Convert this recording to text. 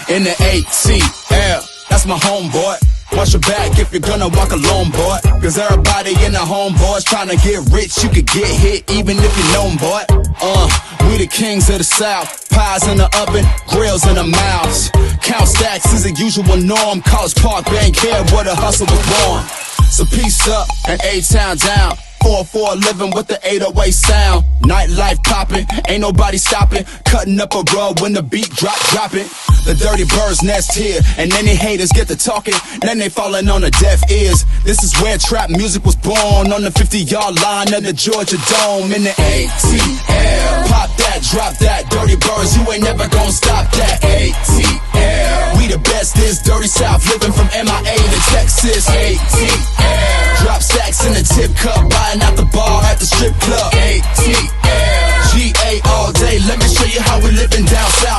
in the ATL. That's my homeboy. Watch your back if you're gonna walk alone, boy. Cause everybody in the homeboys trying to get rich. You could get hit even if you're known, boy. We the kings of the South. Pies in the oven, grills in the mouths. Count stacks is a usual norm. College Park, Bank here where the hustle was born. So peace up and A-Town down. 4-4 living with the 808 sound. Nightlife popping, ain't nobody stopping. Cutting up a rug when the beat dropping. The dirty birds nest here, and any haters get to talking. Then they falling on the deaf ears. This is where trap music was born. On the 50-yard line of the Georgia Dome in the ATL. Pop that, drop that, dirty birds, you ain't never gonna stop that. ATL. We the best, this dirty South, living from MIA to Texas. ATL. Drop stacks in the tip cup, buying out the bar at the strip club. ATL. GA all day, let me show you how we living down south.